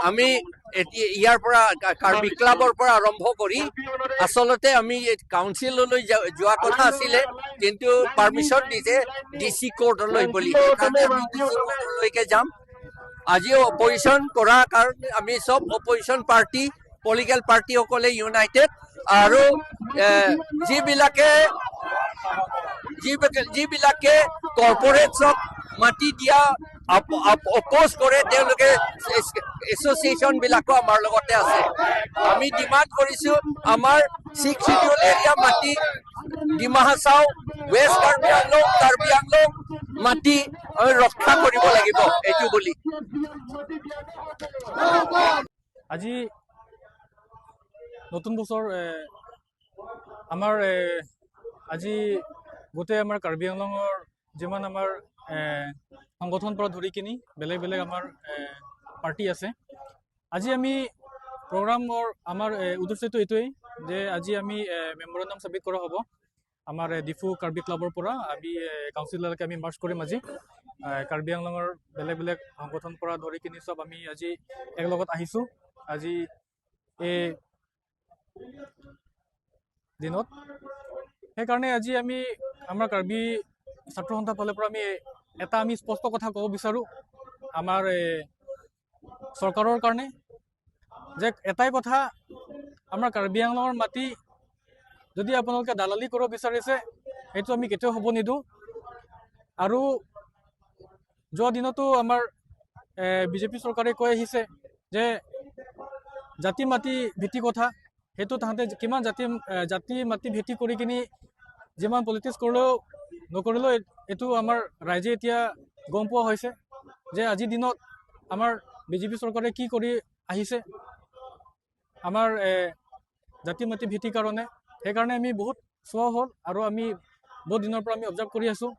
আমি ইয়াৰ পৰা কাৰ্বি ক্লাবৰ পৰা আৰম্ভ কৰি আচলতে আমি কাউন্সিললৈ যোৱা কথা আছিলে, কিন্তু পাৰ্মিশ্যন দিছে DC কোৰ্টলৈ বুলি। সেইকাৰণে আমি DC কোৰ্টলৈকে যাম। আজিও অপজিশ্যন কৰাৰ কাৰণে আমি চব অপজিশ্যন পাৰ্টি পলিটিকেল পাৰ্টিসকলে ইউনাইটেড, আৰু যিবিলাকে কৰ্পৰেটছক মাটি দিয়া অপ'জ কৰে, তেওঁলোকে এছ'চিয়েশ্যন বিলাকো আমাৰ লগতে আছে। আমি ডিমাণ্ড কৰিছো আমাৰ 6 শিডিউল এৰিয়া মাটি ডিমা হাছাও, ৱেষ্ট কাৰ্বি আংলং মাটি আমি ৰক্ষা কৰিব লাগিব এইটো বুলি। আজি নতুন বছৰ আমাৰ আজি গোটেই আমাৰ কাৰ্বি আংলঙৰ যিমান আমাৰ সংগঠন পৰা ধৰি কিনি বেলেগ বেলেগ আমাৰ পাৰ্টি আছে, আজি আমি প্ৰগ্ৰামৰ আমাৰ উদ্দেশ্যটো এইটোৱেই যে আজি আমি মেমৰেণ্ডাম ছাবমিট কৰা হ'ব। আমাৰ ডিফু কাৰ্বি ক্লাবৰ পৰা আমি কাউন্সিললৈকে আমি মাৰ্চ কৰিম। আজি কাৰ্বি আংলঙৰ বেলেগ বেলেগ সংগঠন পৰা ধৰি কিনি চব আমি আজি একেলগত আহিছোঁ আজি এই দিনত। সেইকাৰণে আজি আমি আমাৰ কাৰ্বি ছাত্ৰ সন্থাৰ ফালৰ পৰা আমি স্পষ্ট কথা ক'ব বিচাৰোঁ আমাৰ চৰকাৰৰ কাৰণে, যে এটাই কথা, আমাৰ কাৰ্বি আংলঙৰ মাটি যদি আপোনালোকে দালালি কৰিব বিচাৰিছে সেইটো আমি কেতিয়াও হ'ব নিদিওঁ। আৰু যোৱা দিনতো আমাৰ বিজেপি চৰকাৰে কৈ আহিছে যে জাতি মাটি ভিত্তি কথা, সেইটো তাহাঁতে কিমান জাতি মাটি ভিত্তি কৰি কিনি যিমান পলিটিক্স কৰিলেও নকৰিলেও এইটো আমাৰ ৰাইজে এতিয়া গম পোৱা হৈছে যে আজিৰ দিনত আমাৰ বিজেপি চৰকাৰে কি কৰি আহিছে আমাৰ জাতি মাটি ভিত্তিৰ কাৰণে। সেইকাৰণে আমি বহুত চোৱা হ'ল আৰু আমি বহুত দিনৰ পৰা আমি অবজাৰ্ভ কৰি আছোঁ।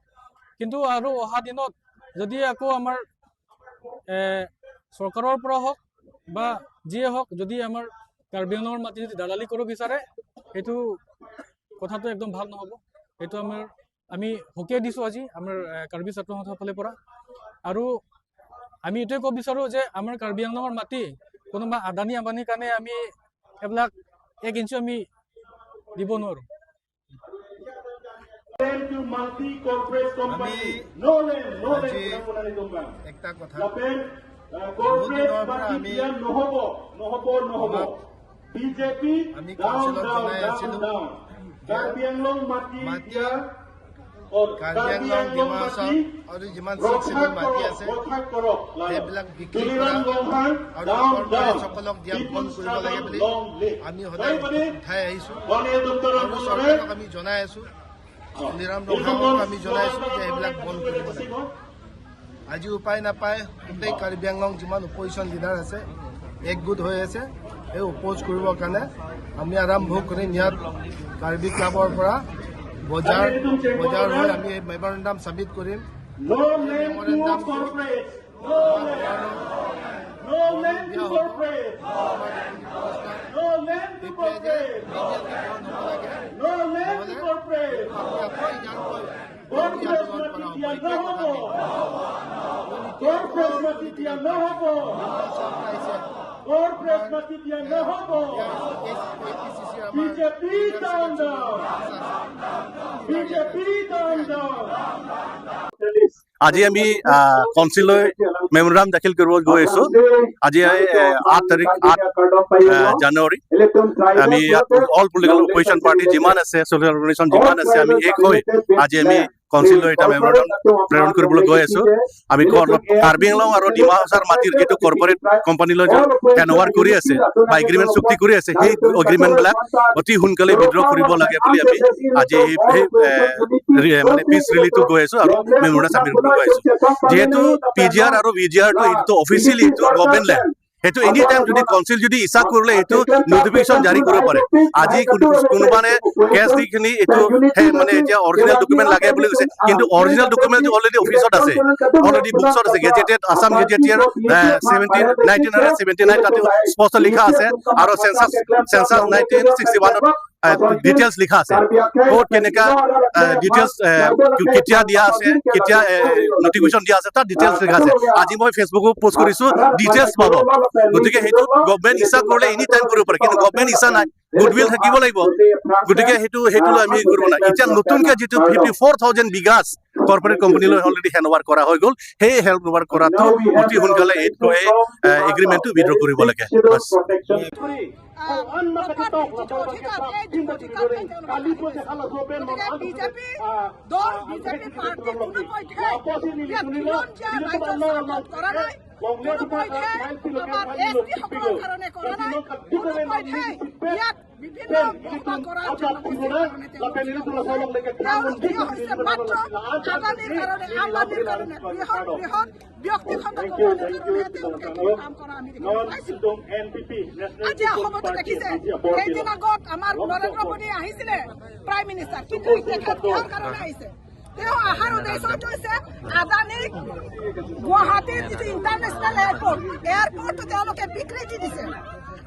কিন্তু আৰু অহা দিনত যদি আকৌ আমাৰ চৰকাৰৰ পৰা হওক বা যিয়ে হওক, যদি আমাৰ কাৰ্বি আংলঙৰ মাটি যদি দালালি কৰিব বিচাৰে সেইটো কথাটো একদম ভাল নহ'ব। সেইটো আমি সকীয়াই দিছোঁ আজি আমাৰ কাৰ্বি ছাত্ৰ সন্থাৰ ফালৰ পৰা। আৰু আমি এইটোৱে ক'ব বিচাৰোঁ যে আমাৰ কাৰ্বি আংলঙৰ মাটি কোনোবা আদানী আম্বানীৰ কাৰণে আমি এইবিলাক 1 ইঞ্চি আমি দিব নোৱাৰোঁ। একটা কথা আমি কাউন্সিলত জনাই আছিলোঁ কাৰ্বি আংলং ডিমা হাছাও আৰু যিমান 6 শিডিউল মাটি আছে সেইবিলাক বিক্ৰী কৰা আৰু কৰ্পৰেটসকলক দিয়া বন্ধ কৰিব লাগে বুলি আমি সদায় উঠাই আহিছোঁ। আৰু চৰকাৰক আমি জনাই আছোঁ, নিৰাম ৰহাক আমি জনাই আছোঁ যে এইবিলাক বন্ধ কৰিব লাগে। আজি উপায় নাপায় গোটেই কাৰ্বি আংলং যিমান অপজিশ্যন লিডাৰ আছে একগোট হৈ আছে এই অপ'জ কৰিবৰ কাৰণে। আমি আৰম্ভ কৰিম ইয়াত কাৰ্বি ক্লাবৰ পৰা বজাৰ হৈ আমি মেমৰেণ্ডাম ছাবমিট কৰিম। আজি আমি কাউন্সিললৈ মেমৰেণ্ডাম দাখিল কৰিব গৈ আছোঁ। আজি 8 জানুৱাৰী আমি ইয়াত অল পলিটিকেল অপজিশ্যন পাৰ্টি যিমান আছে, ছ'চিয়েল অৰ্গেনাইজেশ্যন যিমান আছে, আমি এক হৈ আজি আমি কাউন্সিললৈ এটা মেমৰেণ্ডাম প্ৰেৰণ কৰিবলৈ গৈ আছোঁ। আমি কাৰ্বি আংলং আৰু ডিমা হাছাওৰ মাটিৰ যিটো কৰ্পৰেট কোম্পানীলৈ হেণ্ডঅভাৰ কৰি আছে বা এগ্ৰিমেণ্ট চুক্তি কৰি আছে, সেই এগ্ৰিমেণ্টবিলাক অতি সোনকালে বিদ্ৰোহ কৰিব লাগে বুলি আমি আজি মানে পিচ ৰিলিটো গৈ আছোঁ আৰু মেমৰেণ্ডাম ছাবমিট কৰিবলৈ গৈ আছোঁ। যিহেতু PGR আৰু VGRটো এইটো অফিচিয়েলি এইটো গভৰ্ণমেণ্ট লেণ্ড, সেইটো এনি টাইম যদি কাউন্সিল যদি ইচ্ছা কৰিলে এইটো নটিফিকেশ্যন জাৰি কৰিব পাৰে। আজি কোনোবানে কেছ দি কিনি এইটো মানে এতিয়া অৰিজিনেল ডকুমেণ্ট লাগে বুলি কৈছে, কিন্তু অৰিজিনেল ডকুমেণ্টটো অলৰেডি অফিচত আছে, অলৰেডি বুকছত আছে। গেজেটেড আছাম গেজেটিয়াৰ 1979 তাতে স্পষ্ট লিখা আছে, আৰু চেঞ্চাছ 1961 ডিটেইলছ লিখা আছে ক'ত কেনেকা ডিটেইলছ কেতিয়া দিয়া আছে কেতিয়া নটিফিকেশ্যন দিয়া আছে তাৰ ডিটেইলছ লিখা আছে আজি মই ফেচবুকত পোষ্ট কৰিছোঁ ডিটেইলছ পাব গতিকে সেইটো গভৰ্ণমেণ্ট ইচ্ছা কৰিলে এনি টাইম কৰিব পাৰে কিন্তু গভৰ্ণমেণ্ট ইচ্ছা নাই গুডউইল থাকিব লাগিব গতিকে সেইটো লৈ আমি কৰিব নাই এতিয়া নতুনকৈ যিটো 54,000 বিঘাছ কৰ্পৰেট কোম্পানীলৈ অলৰেডি হেণ্ড অভাৰ কৰা হৈ গ'ল সেই হেণ্ড অভাৰ কৰাটো অতি সোনকালে এই এগ্ৰিমেণ্টটো উইথড্ৰ কৰিব লাগে বাছ দেখিছে সেইদিন আগত আমাৰ নৰেন্দ্ৰ মোদী আহিছিলে প্ৰাইম মিনিষ্টাৰ কিন্তু কিহৰ কাৰণে আহিছে তেওঁ অহাৰ উদ্দেশ্যটো হৈছে আদানীক গুৱাহাটীৰ যিটো ইণ্টাৰনেশ্যনেল এয়াৰপৰ্টটো তেওঁলোকে বিকৃতি দিছে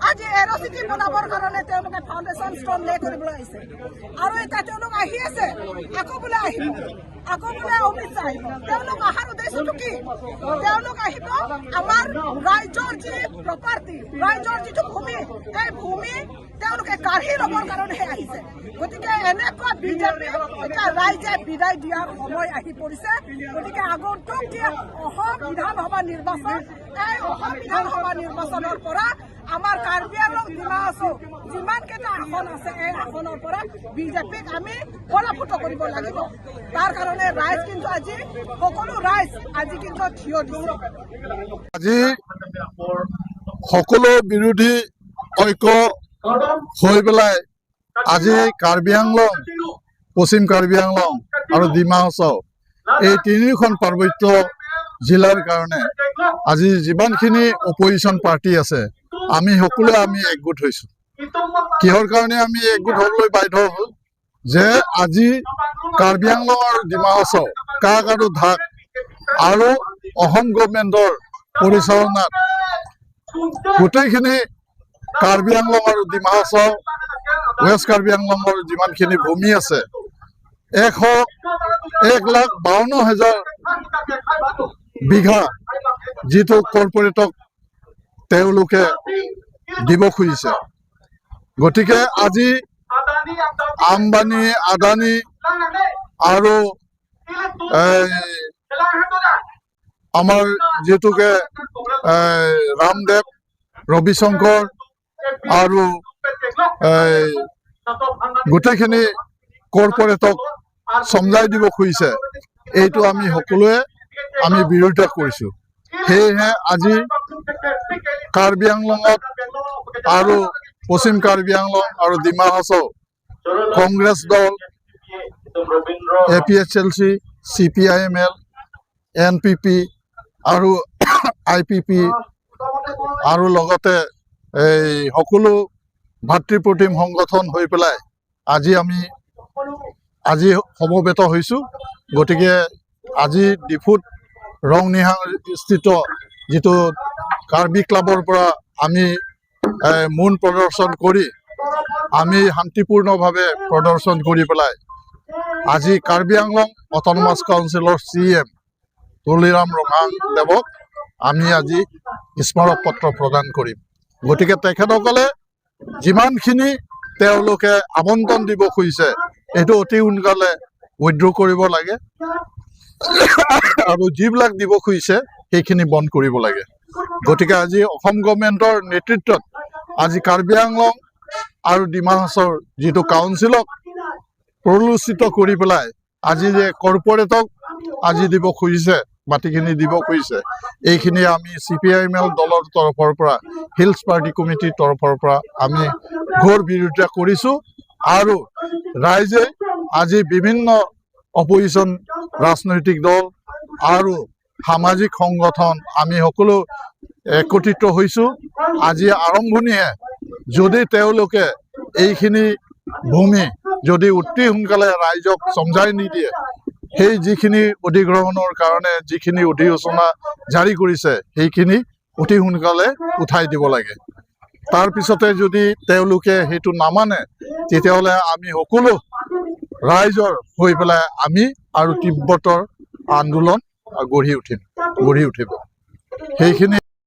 আজি এৰ'চিটি বনাবৰ কাৰণে তেওঁলোকে ফাউণ্ডেশ্যন ষ্ট'ন লে কৰিবলৈ আহিছে আৰু এতিয়া তেওঁলোক আহি আছে আকৌ বোলে আহিব আকৌ বোলে অমিত শ্বাহ আহিব তেওঁলোক অহাৰ উদ্দেশ্যটো কি তেওঁলোক আহিব আমাৰ ৰাইজৰ যি প্ৰপাৰ্টি ৰাইজৰ যিটো ভূমি এই ভূমি তেওঁলোকে কাঢ়ি ল'বৰ কাৰণেহে আহিছে গতিকে এনেকুৱা বিজেপি এতিয়া ৰাইজে বিদায় দিয়াৰ সময় আহি পৰিছে গতিকে আগন্তুক যি অসম বিধানসভা নিৰ্বাচন এই অসম বিধানসভা নিৰ্বাচনৰ পৰা আমাৰ কাৰ্বি আংলং ডিমা হাছাও যিমানকেইটা আসন আছে এই আসনৰ পৰা বিজেপিক আমি পৰাভূত কৰিব লাগিব তাৰ কাৰণে ৰাইজ কিন্তু আজি সকলো ৰাইজ আজি কিন্তু থিয় দিছে আজি সকলো বিৰোধী ঐক্য হৈ পেলাই আজি কাৰ্বি আংলং পশ্চিম কাৰ্বি আংলং আৰু ডিমা হাছাও এই তিনিখন পাৰ্বত্য জিলাৰ কাৰণে আজি যিমানখিনি অপজিশ্যন পাৰ্টি আছে আমি সকলোৱে আমি একগোট হৈছোঁ কিহৰ কাৰণে আমি একগোট হ'বলৈ বাধ্য হ'ল যে আজি কাৰ্বি আংলং আৰু ডিমা হাছাও কাক আৰু ধাক আৰু অসম গভৰ্ণমেণ্টৰ পৰিচালনাত গোটেইখিনি কাৰ্বি আংলং আৰু ডিমা হাছাও ৱেষ্ট কাৰ্বি আংলঙৰ যিমানখিনি ভূমি আছে 1,52,000 বিঘা যিটো কৰ্পৰেটক তেওঁলোকে দিব খুজিছে গতিকে আজি আম্বানী আদানী আৰু আমাৰ যিটোকে ৰামদেৱ ৰবিশংকৰ আৰু গোটেইখিনি কৰ্পৰেটক সমজাই দিব খুজিছে এইটো আমি সকলোৱে আমি বিৰোধিতা কৰিছোঁ সেয়েহে আজি কাৰ্বি আংলঙত আৰু পশ্চিম কাৰ্বি আংলং আৰু ডিমা হাছাও কংগ্ৰেছ দল APHLC CPIML NPP আৰু IPP আৰু লগতে এই সকলো ভাতৃপ্ৰতিম সংগঠন হৈ পেলাই আজি আমি সমবেত হৈছোঁ গতিকে আজি ডিফুত ৰংনিহাং স্থিত যিটো কাৰ্বি ক্লাবৰ পৰা আমি মৌন প্ৰদৰ্শন কৰি আমি শান্তিপূৰ্ণভাৱে প্ৰদৰ্শন কৰি পেলাই আজি কাৰ্বি আংলং অট'নমাছ কাউন্সিলৰ CM তুলিৰাম ৰঙাদেৱক আমি আজি স্মাৰক পত্ৰ প্ৰদান কৰিম গতিকে তেখেতসকলে যিমানখিনি তেওঁলোকে আবণ্টন দিব খুজিছে এইটো অতি সোনকালে উইথড্ৰ কৰিব লাগে আৰু যিবিলাক দিব খুজিছে সেইখিনি বন্ধ কৰিব লাগে গতিকে আজি অসম গভৰ্ণমেণ্টৰ নেতৃত্বত আজি কাৰ্বি আংলং আৰু ডিমা হাছাওৰ যিটো কাউন্সিলক প্ৰলোচিত কৰি পেলাই আজি যে কৰ্পৰেটক আজি দিব খুজিছে মাটিখিনি দিব খুজিছে এইখিনি আমি CPIML দলৰ তৰফৰ পৰা হিলছ পাৰ্টি কমিটিৰ তৰফৰ পৰা আমি ঘোৰ বিৰোধিতা কৰিছোঁ আৰু ৰাইজে আজি বিভিন্ন অপজিশ্যন ৰাজনৈতিক দল আৰু সামাজিক সংগঠন আমি সকলো একত্ৰিত হৈছোঁ আজি আৰম্ভণিহে যদি তেওঁলোকে এইখিনি ভূমি যদি অতি সোনকালে ৰাইজক সমজাই নিদিয়ে সেই যিখিনি অধিগ্ৰহণৰ কাৰণে যিখিনি অধিসূচনা জাৰি কৰিছে সেইখিনি অতি সোনকালে উঠাই দিব লাগে তাৰপিছতে যদি তেওঁলোকে সেইটো নামানে তেতিয়াহ'লে আমি সকলো ৰাইজৰ হৈ পেলাই আমি আৰু তিব্বতৰ আন্দোলন গঢ়ি উঠিব সেইখিনি